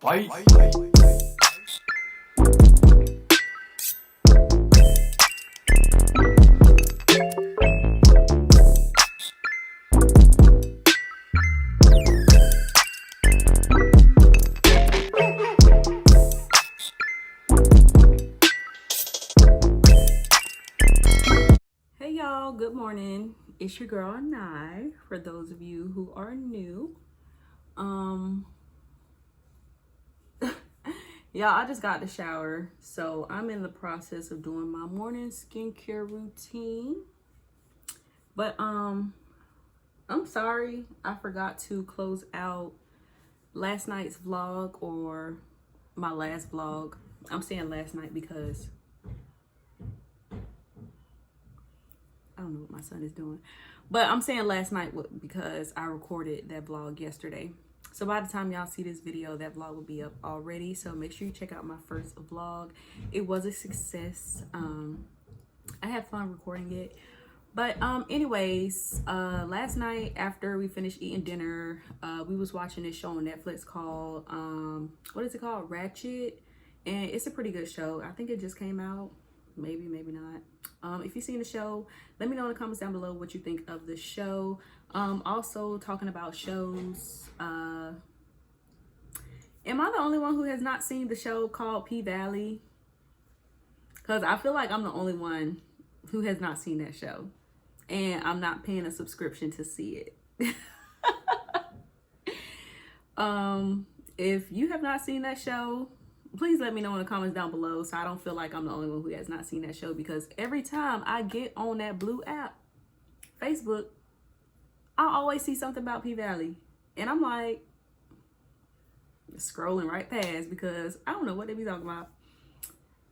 Bye. Hey y'all, good morning. It's your girl NAII, for those of you who are new. Y'all, I just got the shower, so I'm in the process of doing my morning skincare routine. But I'm sorry I forgot to close out last night's vlog, or my last vlog. I'm saying last night because I don't know what my son is doing, but I'm saying last night because I recorded that vlog yesterday. So by the time y'all see this video, that vlog will be up already. So make sure you check out my first vlog. It was a success. I had fun recording it. But anyways, last night after we finished eating dinner, we was watching this show on Netflix called, what is it called? Ratchet. And it's a pretty good show. I think it just came out. Maybe, maybe not. If you've seen the show, let me know in the comments down below what you think of the show. Also talking about shows, am I the only one who has not seen the show called P-Valley? Because I feel like I'm the only one who has not seen that show, and I'm not paying a subscription to see it. If you have not seen that show, please let me know in the comments down below so I don't feel like I'm the only one who has not seen that show, because every time I get on that blue app, Facebook, I always see something about P-Valley. And I'm like, scrolling right past because I don't know what they be talking about.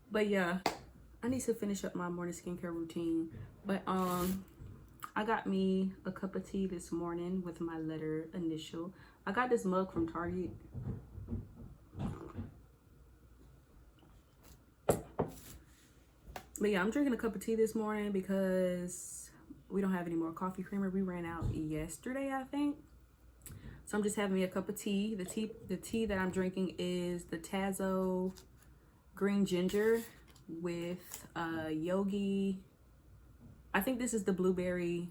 But yeah, I need to finish up my morning skincare routine. But I got me a cup of tea this morning with my letter initial. I got this mug from Target. But yeah, I'm drinking a cup of tea this morning because we don't have any more coffee creamer. We ran out yesterday, I think. So I'm just having me a cup of tea. The tea that I'm drinking is the Tazo green ginger with yogi. I think this is the blueberry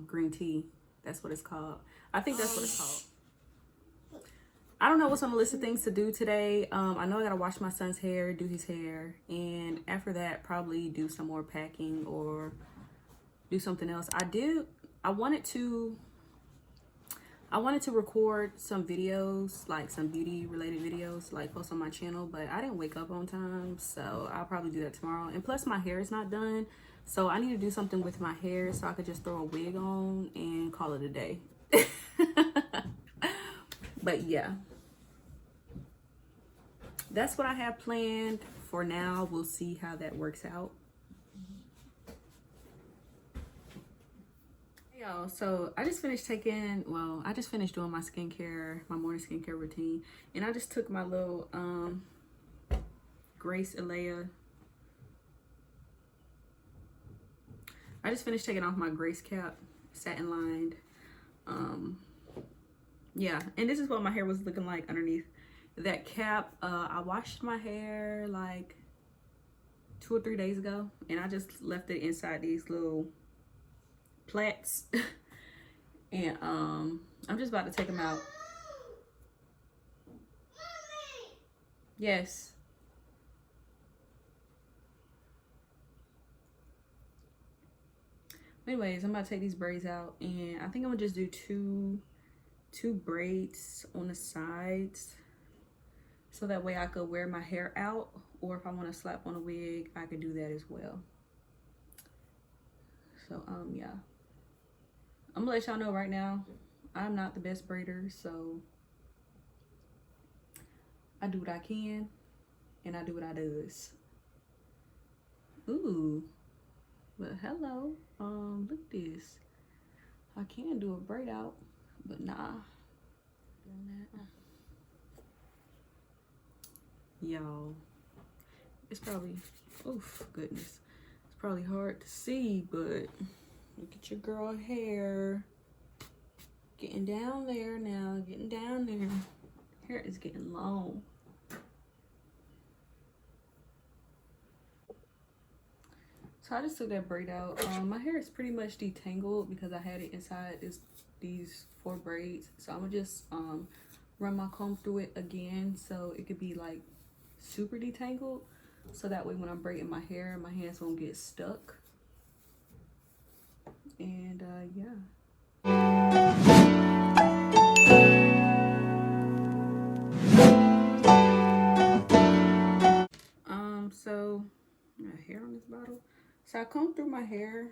green tea. That's what it's called. I think that's what it's called. I don't know what's on the list of things to do today. I know I gotta wash my son's hair, do his hair, and after that probably do some more packing or do something else. I wanted to record some videos, like some beauty related videos, like post on my channel, but I didn't wake up on time, so I'll probably do that tomorrow. And plus my hair is not done, so I need to do something with my hair so I could just throw a wig on and call it a day. But yeah, that's what I have planned for now. We'll see how that works out. Y'all, so I just finished doing my skincare, my morning skincare routine, and I just took my little Grace Alea. I just finished taking off my Grace cap, satin lined. Yeah, and this is what my hair was looking like underneath that cap. I washed my hair like 2 or 3 days ago, and I just left it inside these little plaits. And I'm just about to take them out. Yes. Anyways, I'm about to take these braids out, and I think I'm gonna just do two braids on the sides, so that way I could wear my hair out, or if I want to slap on a wig, I could do that as well. So yeah, I'm gonna let y'all know right now, I'm not the best braider, so I do what I can and I do what I does. Ooh, but hello, look at this. I can do a braid out, but nah, doing that. Y'all, it's probably, oof, goodness, it's probably hard to see, but look at your girl hair. Getting down there now, getting down there. Hair is getting long. So I just took that braid out. My hair is pretty much detangled because I had it inside these 4 braids. So I'm gonna just run my comb through it again so it could be like super detangled. So that way when I'm braiding my hair, my hands won't get stuck. And yeah. So I got hair on this bottle. So I combed through my hair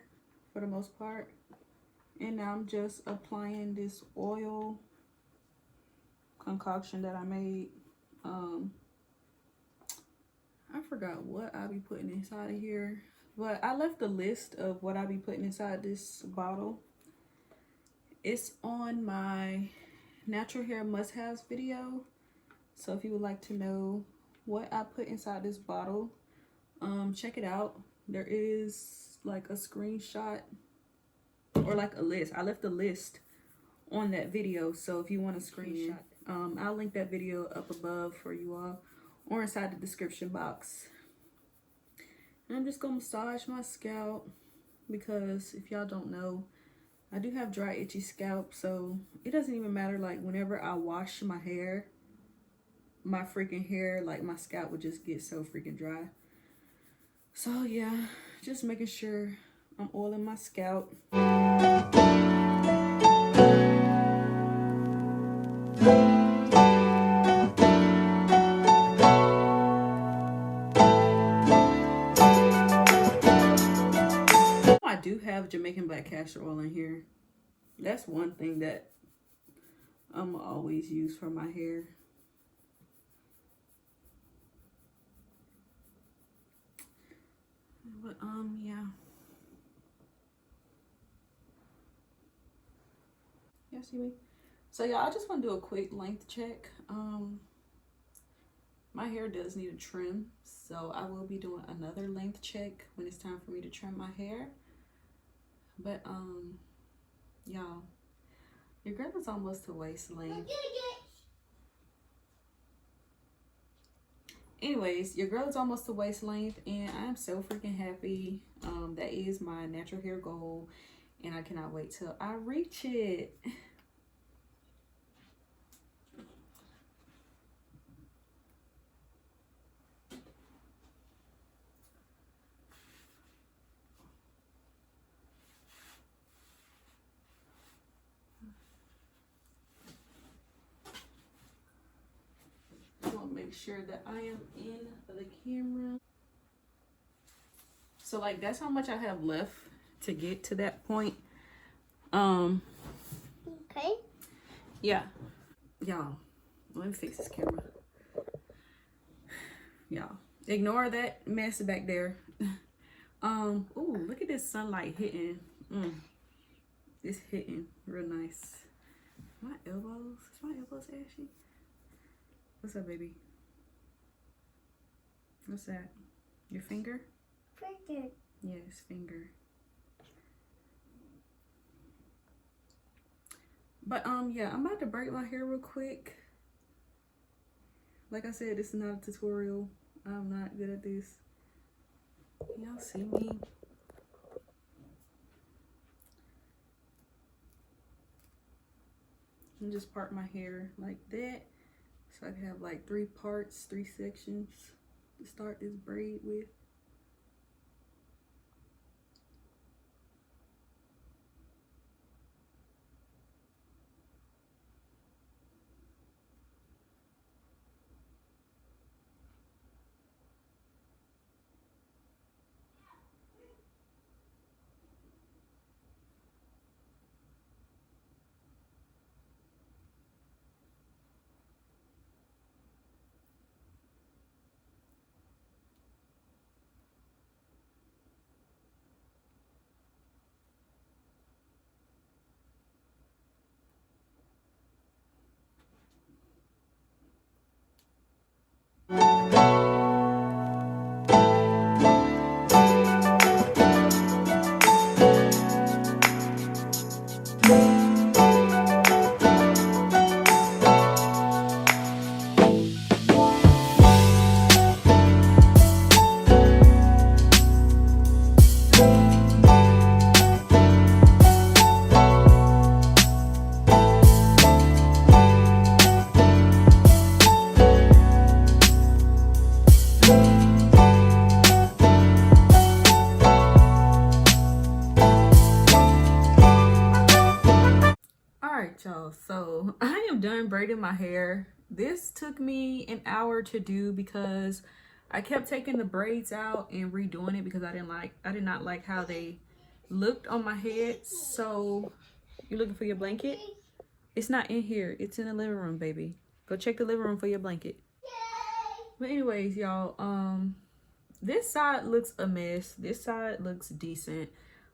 for the most part, and now I'm just applying this oil concoction that I made. I forgot what I'll be putting inside of here, but I left a list of what I'll be putting inside this bottle. It's on my natural hair must-haves video, so if you would like to know what I put inside this bottle, check it out. There is like a screenshot or like a list. I left a list on that video, so if you want a screenshot, I'll link that video up above for you all or inside the description box. And I'm just gonna massage my scalp because if y'all don't know, I do have dry, itchy scalp, so it doesn't even matter. Like whenever I wash my hair, my freaking hair, like my scalp would just get so freaking dry. So yeah, just making sure I'm oiling my scalp. I do have Jamaican black castor oil in here. That's one thing that I'm gonna always use for my hair. But yeah. Y'all see me? So y'all, I just want to do a quick length check. My hair does need a trim, so I will be doing another length check when it's time for me to trim my hair. But y'all, your girl is almost to waist length. Anyways, your girl is almost to waist length, and I'm so freaking happy. That is my natural hair goal, and I cannot wait till I reach it. Make sure that I am in the camera. So like that's how much I have left to get to that point. Okay. Yeah. Y'all, let me fix this camera. Y'all, ignore that mess back there. Ooh, look at this sunlight hitting. It's hitting real nice. My elbows, is my elbows ashy? What's up, baby? What's that? Your finger? Finger. Yes, finger. But yeah, I'm about to braid my hair real quick. Like I said, this is not a tutorial. I'm not good at this. Y'all see me? And just part my hair like that, so I can have like 3 parts, 3 sections to start this braid with. my hair. This took me an hour to do because I kept taking the braids out and redoing it because I did not like how they looked on my head. So you looking for your blanket? It's not in here. It's in the living room, baby. Go check the living room for your blanket. But anyways, y'all, this side looks a mess. This side looks decent.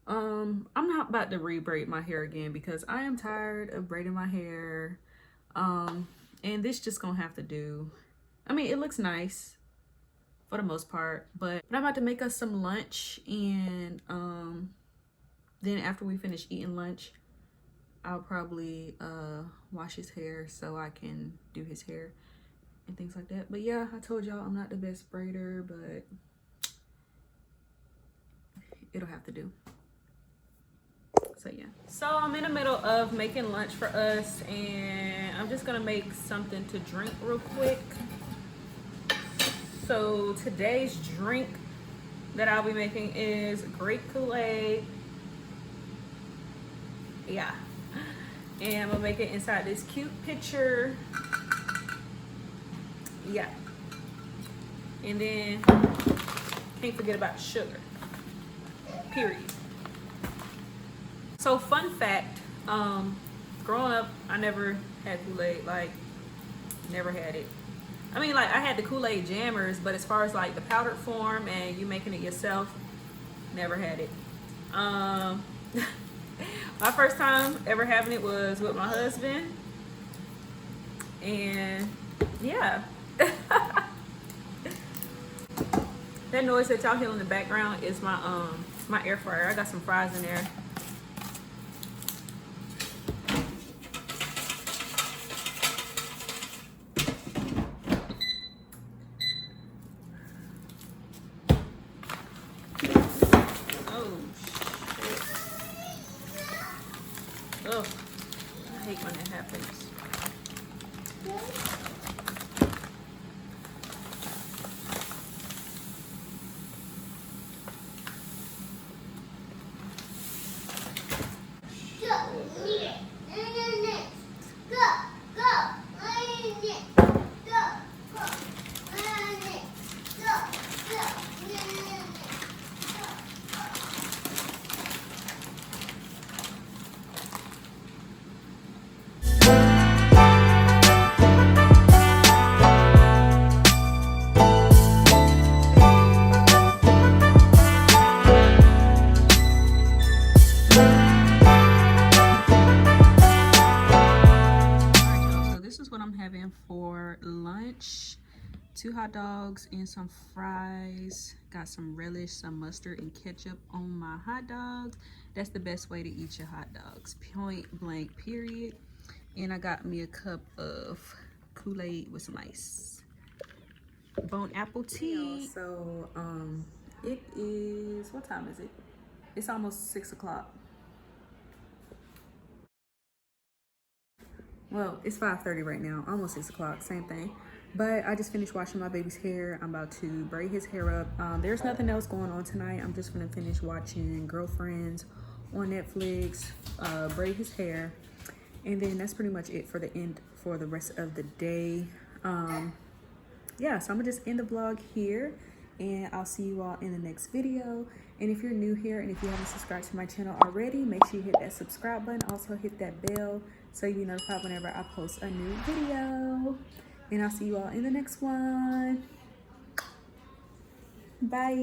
I'm not about to re-braid my hair again because I am tired of braiding my hair. And this just gonna have to do. I mean, it looks nice for the most part, but I'm about to make us some lunch, and then after we finish eating lunch, I'll probably wash his hair so I can do his hair and things like that. But yeah, I told y'all I'm not the best braider, but it'll have to do. So yeah, so I'm in the middle of making lunch for us, and I'm just gonna make something to drink real quick. So today's drink that I'll be making is grape Kool-Aid. Yeah, and I'm gonna make it inside this cute pitcher. Yeah, and then can't forget about sugar, period. So fun fact, growing up, I never had Kool-Aid, like never had it. I mean, like I had the Kool-Aid jammers, but as far as like the powdered form and you making it yourself, never had it. My first time ever having it was with my husband, and yeah. That noise that y'all hear in the background is my my air fryer. I got some fries in there. Oh, I hate when that happens. For lunch, 2 hot dogs and some fries. Got some relish, some mustard and ketchup on my hot dogs. That's the best way to eat your hot dogs, point blank, period. And I got me a cup of Kool-Aid with some ice. Bone apple tea. So it is, what time is it? It's almost 6 o'clock. Well, it's 5:30 right now, almost 6 o'clock, same thing. But I just finished washing my baby's hair. I'm about to braid his hair up. There's nothing else going on tonight. I'm just gonna finish watching Girlfriends on Netflix, braid his hair, and then that's pretty much it for the rest of the day. Yeah, so I'm gonna just end the vlog here, and I'll see you all in the next video. And if you're new here and if you haven't subscribed to my channel already, make sure you hit that subscribe button. Also hit that bell so you'll be notified whenever I post a new video. And I'll see you all in the next one. Bye.